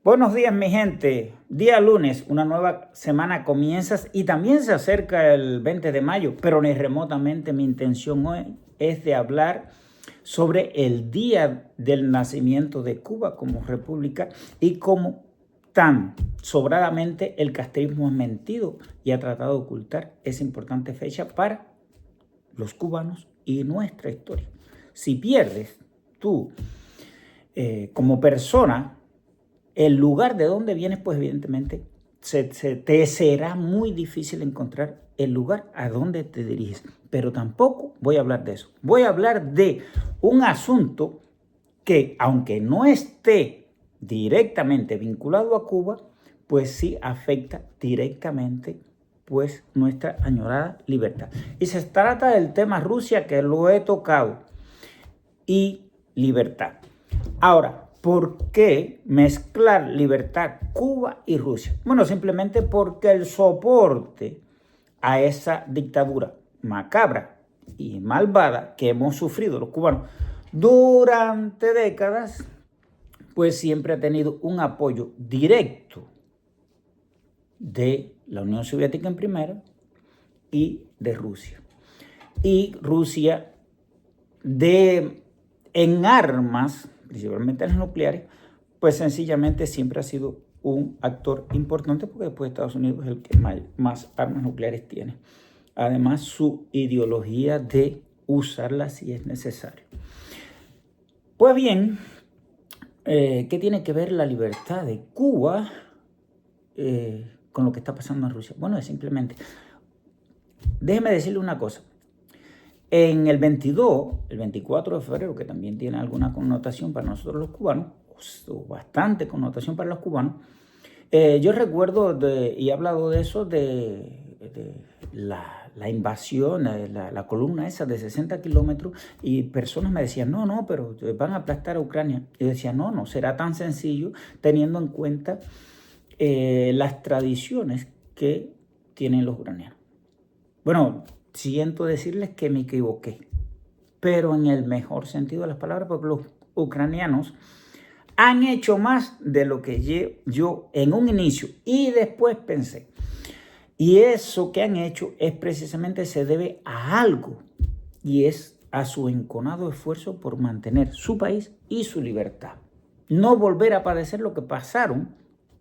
Buenos días, mi gente. Día lunes, una nueva semana comienza y también se acerca el 20 de mayo, pero ni remotamente mi intención hoy es de hablar sobre el día del nacimiento de Cuba como república y cómo tan sobradamente el castrismo ha mentido y ha tratado de ocultar esa importante fecha para los cubanos y nuestra historia. Si pierdes tú como persona el lugar de donde vienes, pues evidentemente te será muy difícil encontrar el lugar a donde te diriges. Pero tampoco voy a hablar de eso. Voy a hablar de un asunto que, aunque no esté directamente vinculado a Cuba, pues sí afecta directamente pues nuestra añorada libertad. Y se trata del tema Rusia, que lo he tocado, y libertad. Ahora, ¿por qué mezclar libertad Cuba y Rusia? Bueno, simplemente porque el soporte a esa dictadura macabra y malvada que hemos sufrido los cubanos durante décadas, pues siempre ha tenido un apoyo directo de la Unión Soviética en primera y de Rusia. Y Rusia en armas, principalmente las nucleares, pues sencillamente siempre ha sido un actor importante porque después Estados Unidos es el que más armas nucleares tiene. Además, su ideología de usarlas si es necesario. Pues bien, ¿qué tiene que ver la libertad de Cuba con lo que está pasando en Rusia? Bueno, es simplemente, déjeme decirle una cosa. En el 24 de febrero, que también tiene alguna connotación para nosotros los cubanos, o bastante connotación para los cubanos, yo recuerdo, y he hablado de eso, de la invasión, la columna esa de 60 kilómetros, y personas me decían, no, pero van a aplastar a Ucrania. Y yo decía, no será tan sencillo teniendo en cuenta las tradiciones que tienen los ucranianos. Bueno, siento decirles que me equivoqué, pero en el mejor sentido de las palabras, porque los ucranianos han hecho más de lo que yo en un inicio y después pensé. Y eso que han hecho es precisamente se debe a algo, y es a su enconado esfuerzo por mantener su país y su libertad. No volver a padecer lo que pasaron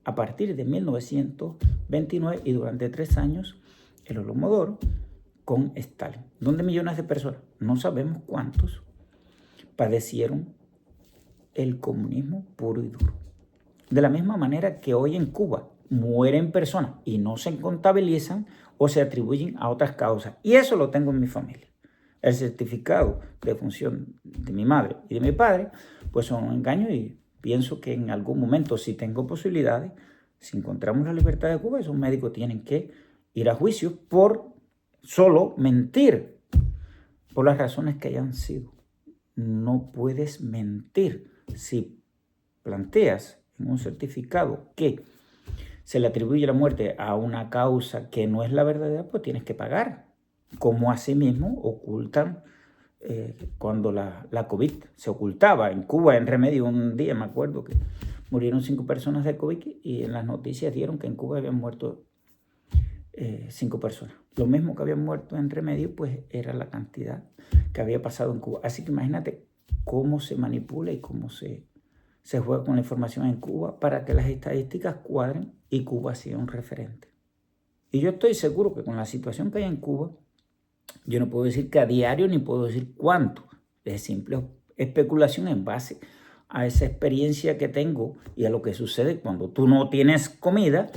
a partir de 1929 y durante 3 años el Holodomor con Stalin, donde millones de personas, no sabemos cuántos, padecieron el comunismo puro y duro. De la misma manera que hoy en Cuba mueren personas y no se contabilizan o se atribuyen a otras causas. Y eso lo tengo en mi familia. El certificado de defunción de mi madre y de mi padre, pues son un engaño, y pienso que en algún momento, si tengo posibilidades, si encontramos la libertad de Cuba, esos médicos tienen que ir a juicio por solo mentir, por las razones que hayan sido. No puedes mentir. Si planteas en un certificado que se le atribuye la muerte a una causa que no es la verdadera, pues tienes que pagar. Como asimismo ocultan cuando la COVID se ocultaba. En Cuba, en Remedio, un día me acuerdo que murieron 5 personas de COVID y en las noticias dieron que en Cuba habían muerto 5 personas. Lo mismo que habían muerto en Remedio, pues era la cantidad que había pasado en Cuba. Así que imagínate cómo se manipula y cómo se juega con la información en Cuba para que las estadísticas cuadren y Cuba sea un referente. Y yo estoy seguro que con la situación que hay en Cuba, yo no puedo decir que a diario ni puedo decir cuánto. Es simple especulación en base a esa experiencia que tengo y a lo que sucede cuando tú no tienes comida,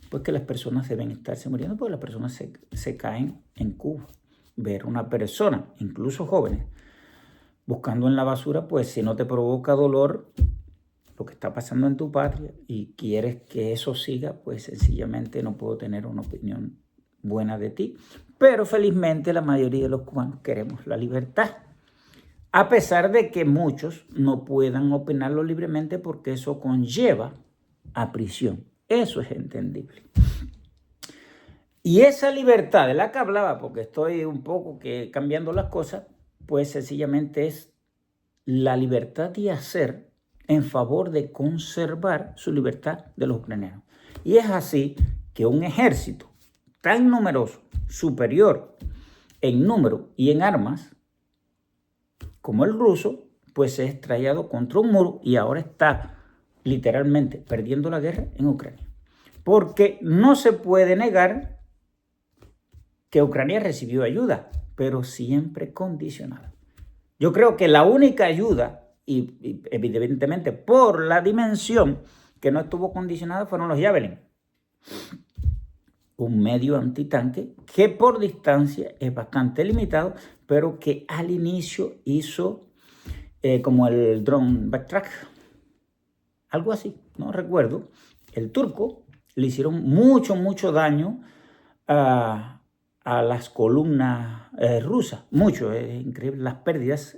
pues que las personas deben estarse muriendo porque las personas se caen en Cuba. Ver una persona, incluso jóvenes, buscando en la basura, pues si no te provoca dolor lo que está pasando en tu patria y quieres que eso siga, pues sencillamente no puedo tener una opinión buena de ti. Pero felizmente la mayoría de los cubanos queremos la libertad, a pesar de que muchos no puedan opinarlo libremente porque eso conlleva a prisión. Eso es entendible. Y esa libertad de la que hablaba, porque estoy un poco cambiando las cosas, pues sencillamente es la libertad de hacer en favor de conservar su libertad de los ucranianos. Y es así que un ejército tan numeroso, superior en número y en armas, como el ruso, pues se ha estrellado contra un muro y ahora está literalmente perdiendo la guerra en Ucrania. Porque no se puede negar que Ucrania recibió ayuda, pero siempre condicionada. Yo creo que la única ayuda, y evidentemente por la dimensión que no estuvo condicionada, fueron los Javelin. Un medio antitanque que por distancia es bastante limitado, pero que al inicio hizo como el drone backtrack, algo así, no recuerdo. El turco le hicieron mucho daño a las columnas rusas, mucho, es increíble las pérdidas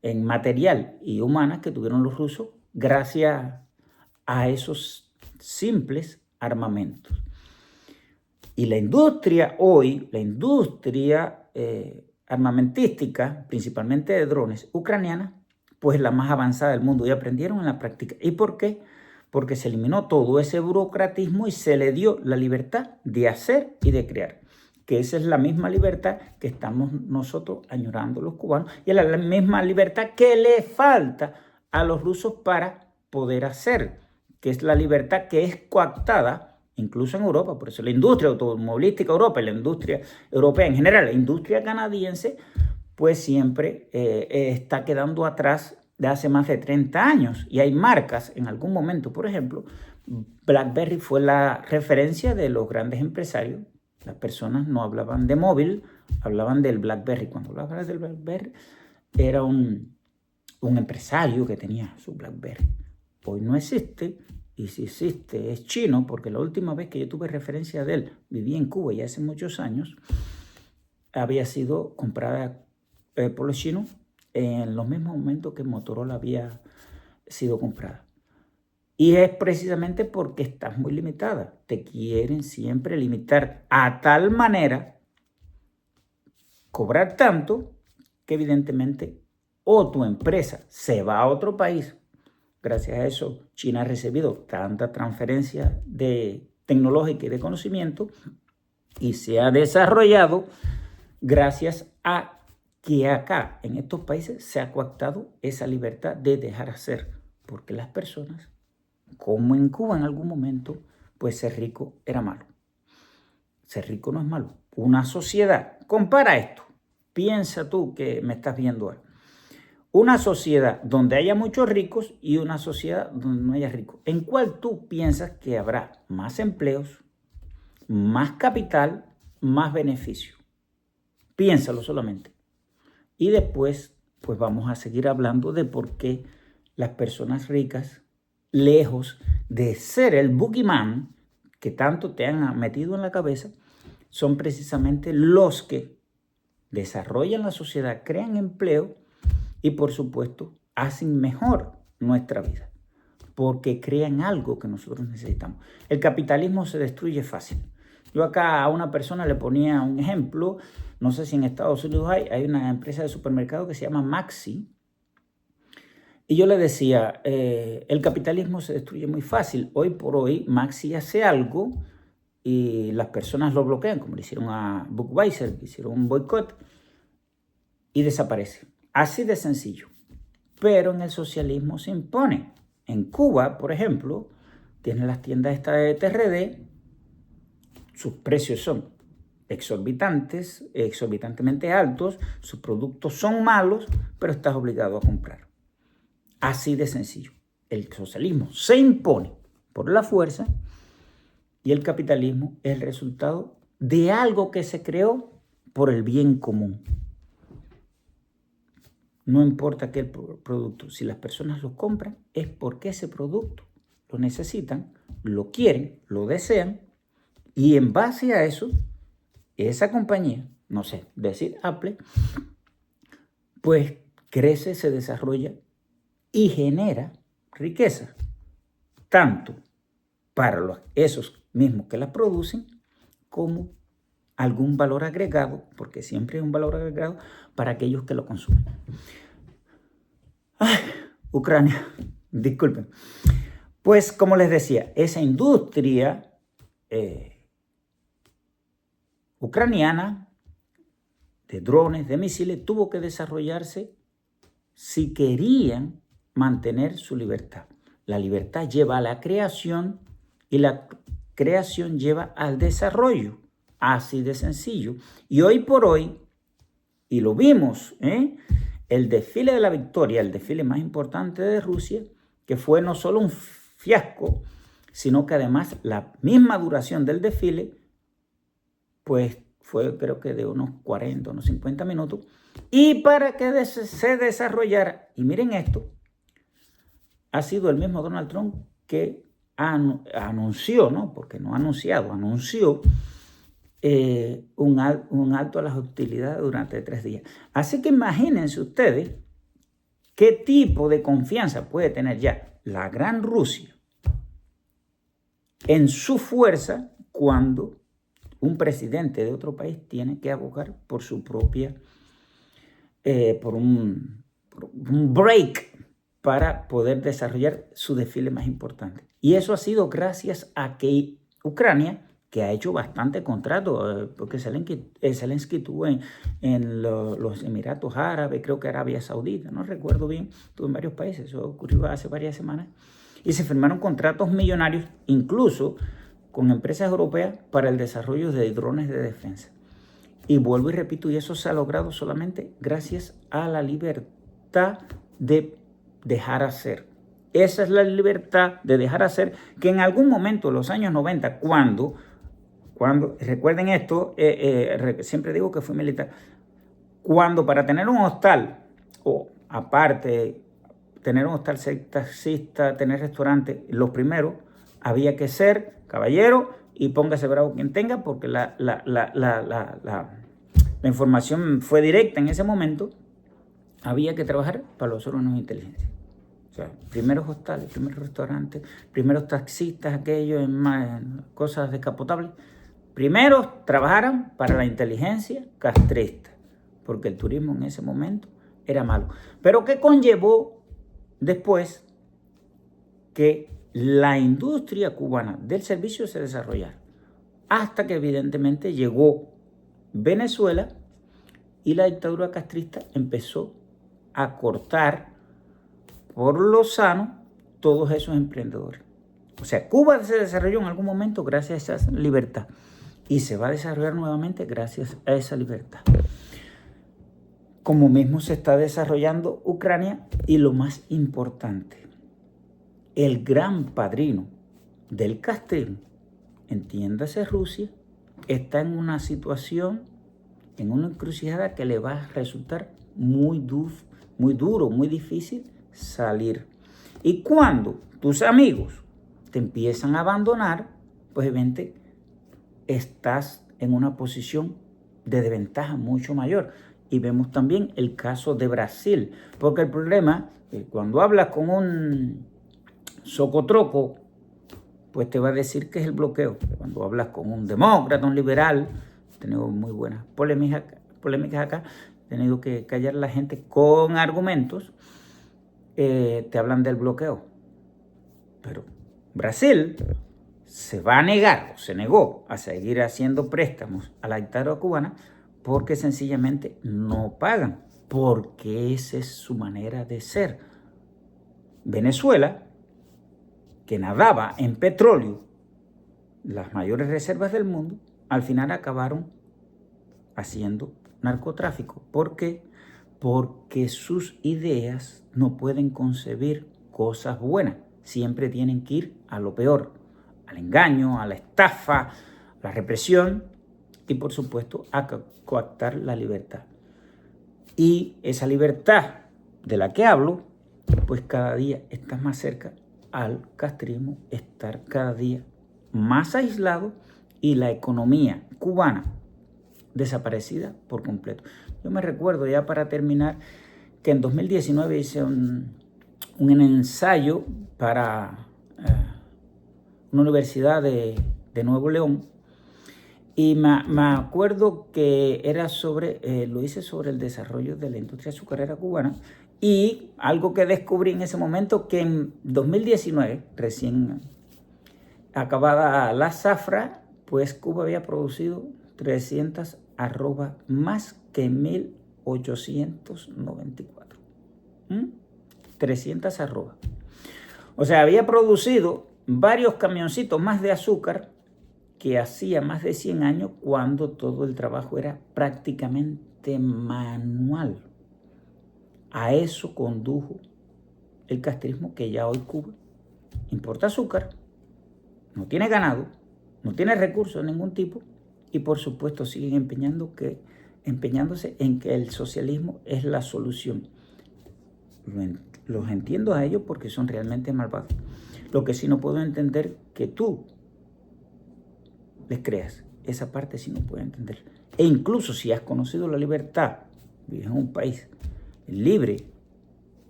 en material y humanas que tuvieron los rusos gracias a esos simples armamentos. Y la industria hoy, la industria armamentística, principalmente de drones ucraniana, pues la más avanzada del mundo, y aprendieron en la práctica. ¿Y por qué? Porque se eliminó todo ese burocratismo y se le dio la libertad de hacer y de crear, que esa es la misma libertad que estamos nosotros añorando los cubanos, y es la misma libertad que le falta a los rusos para poder hacer, que es la libertad que es coactada incluso en Europa. Por eso la industria automovilística europea, la industria europea en general, la industria canadiense, pues siempre está quedando atrás de hace más de 30 años. Y hay marcas, en algún momento, por ejemplo, BlackBerry fue la referencia de los grandes empresarios. Las personas no hablaban de móvil, hablaban del BlackBerry. Cuando hablaban del BlackBerry, era un empresario que tenía su BlackBerry. Hoy no existe. Y si existe, es chino, porque la última vez que yo tuve referencia de él, viví en Cuba ya hace muchos años, había sido comprada por los chinos en los mismos momentos que Motorola había sido comprada. Y es precisamente porque estás muy limitada. Te quieren siempre limitar a tal manera, cobrar tanto, que evidentemente o tu empresa se va a otro país. Gracias a eso, China ha recibido tanta transferencia tecnológica y de conocimiento y se ha desarrollado gracias a que acá, en estos países, se ha coactado esa libertad de dejar hacer. Porque las personas, como en Cuba en algún momento, pues ser rico era malo. Ser rico no es malo. Una sociedad, compara esto, piensa tú que me estás viendo ahora. Una sociedad donde haya muchos ricos y una sociedad donde no haya ricos. ¿En cuál tú piensas que habrá más empleos, más capital, más beneficio? Piénsalo solamente. Y después, pues vamos a seguir hablando de por qué las personas ricas, lejos de ser el boogeyman que tanto te han metido en la cabeza, son precisamente los que desarrollan la sociedad, crean empleo y, por supuesto, hacen mejor nuestra vida, porque crean algo que nosotros necesitamos. El capitalismo se destruye fácil. Yo acá a una persona le ponía un ejemplo, no sé si en Estados Unidos hay una empresa de supermercado que se llama Maxi, y yo le decía, el capitalismo se destruye muy fácil. Hoy por hoy Maxi hace algo y las personas lo bloquean, como le hicieron a Budweiser, que hicieron un boicot, y desaparece. Así de sencillo. Pero en el socialismo se impone. En Cuba, por ejemplo, tienen las tiendas estas de TRD, sus precios son exorbitantemente altos, sus productos son malos, pero estás obligado a comprar. Así de sencillo. El socialismo se impone por la fuerza y el capitalismo es el resultado de algo que se creó por el bien común. No importa qué producto, si las personas lo compran es porque ese producto lo necesitan, lo quieren, lo desean, y en base a eso, esa compañía, no sé, decir Apple, pues crece, se desarrolla y genera riqueza, tanto para esos mismos que la producen, como algún valor agregado, porque siempre hay un valor agregado para aquellos que lo consumen. Ucrania, disculpen. Pues como les decía, esa industria ucraniana de drones, de misiles, tuvo que desarrollarse si querían mantener su libertad. La libertad lleva a la creación y la creación lleva al desarrollo. Así de sencillo. Y hoy por hoy, y lo vimos, el desfile de la victoria, el desfile más importante de Rusia, que fue no solo un fiasco, sino que además la misma duración del desfile, pues fue creo que de unos 40, unos 50 minutos. Y para que se desarrollara, y miren esto, ha sido el mismo Donald Trump que anunció, ¿no? Porque no ha anunciado, anunció un alto a las hostilidades durante 3 días. Así que imagínense ustedes qué tipo de confianza puede tener ya la gran Rusia en su fuerza cuando un presidente de otro país tiene que abogar por su propia, por un break para poder desarrollar su desfile más importante. Y eso ha sido gracias a que Ucrania, que ha hecho bastante contrato, porque Zelensky estuvo en los Emiratos Árabes, creo que Arabia Saudita, no recuerdo bien, estuvo en varios países, eso ocurrió hace varias semanas, y se firmaron contratos millonarios, incluso con empresas europeas, para el desarrollo de drones de defensa. Y vuelvo y repito, y eso se ha logrado solamente gracias a la libertad de dejar hacer. Esa es la libertad de dejar hacer, que en algún momento, en los años 90, cuando recuerden esto, siempre digo que fui militar, cuando para tener un hostal, o aparte, tener un hostal taxista, tener restaurante, los primeros, había que ser caballero y póngase bravo quien tenga, porque la información fue directa en ese momento. Había que trabajar para los órganos de inteligencia. O sea, primeros hostales, primeros restaurantes, primeros taxistas, aquellos en cosas descapotables. Primeros trabajaran para la inteligencia castrista, porque el turismo en ese momento era malo. Pero ¿qué conllevó después? Que la industria cubana del servicio se desarrollara, hasta que evidentemente llegó Venezuela y la dictadura castrista empezó a cortar por lo sano todos esos emprendedores. O sea, Cuba se desarrolló en algún momento gracias a esa libertad y se va a desarrollar nuevamente gracias a esa libertad. Como mismo se está desarrollando Ucrania, y lo más importante, el gran padrino del castrismo, entiéndase Rusia, está en una situación, en una encrucijada que le va a resultar muy duro, muy difícil salir. Y cuando tus amigos te empiezan a abandonar, pues evidentemente estás en una posición de desventaja mucho mayor. Y vemos también el caso de Brasil, porque el problema es que cuando hablas con un socotroco, pues te va a decir que es el bloqueo. Cuando hablas con un demócrata, un liberal, he tenido muy buenas polémicas acá, he tenido que callar a la gente con argumentos, te hablan del bloqueo. Pero Brasil se va a negar, o se negó a seguir haciendo préstamos a la dictadura cubana porque sencillamente no pagan, porque esa es su manera de ser. Venezuela, que nadaba en petróleo, las mayores reservas del mundo, al final acabaron haciendo narcotráfico. ¿Por qué? Porque sus ideas no pueden concebir cosas buenas. Siempre tienen que ir a lo peor, al engaño, a la estafa, a la represión y, por supuesto, a coactar la libertad. Y esa libertad de la que hablo, pues cada día está más cerca al castrismo, estar cada día más aislado y la economía cubana desaparecida por completo. Yo me recuerdo, ya para terminar, que en 2019 hice un ensayo para una universidad de Nuevo León, y me acuerdo que era lo hice sobre el desarrollo de la industria azucarera cubana, Y algo que descubrí en ese momento, que en 2019, recién acabada la zafra, pues Cuba había producido 300 arrobas más que 1894. 300 arrobas. O sea, había producido varios camioncitos más de azúcar que hacía más de 100 años, cuando todo el trabajo era prácticamente manual. A eso condujo el castrismo, que ya hoy Cuba importa azúcar, no tiene ganado, no tiene recursos de ningún tipo, y por supuesto siguen empeñándose en que el socialismo es la solución. Los entiendo a ellos porque son realmente malvados. Lo que sí no puedo entender que tú les creas. Esa parte sí no puedo entender. E incluso si has conocido la libertad, vives en un país libre,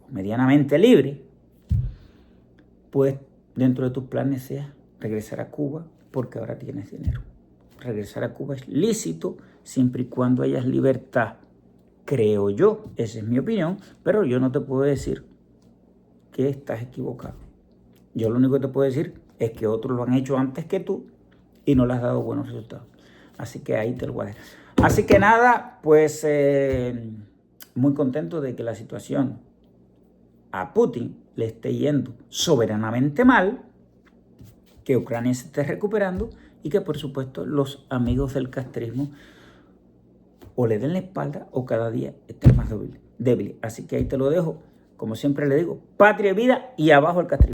medianamente libre, pues dentro de tus planes sea regresar a Cuba porque ahora tienes dinero. Regresar a Cuba es lícito siempre y cuando hayas libertad, creo yo. Esa es mi opinión, pero yo no te puedo decir que estás equivocado. Yo lo único que te puedo decir es que otros lo han hecho antes que tú y no les has dado buenos resultados. Así que ahí te lo voy a dejar. Así que nada, pues muy contento de que la situación a Putin le esté yendo soberanamente mal, que Ucrania se esté recuperando y que por supuesto los amigos del castrismo o le den la espalda o cada día estén más débiles. Así que ahí te lo dejo. Como siempre le digo, patria y vida y abajo el castrismo.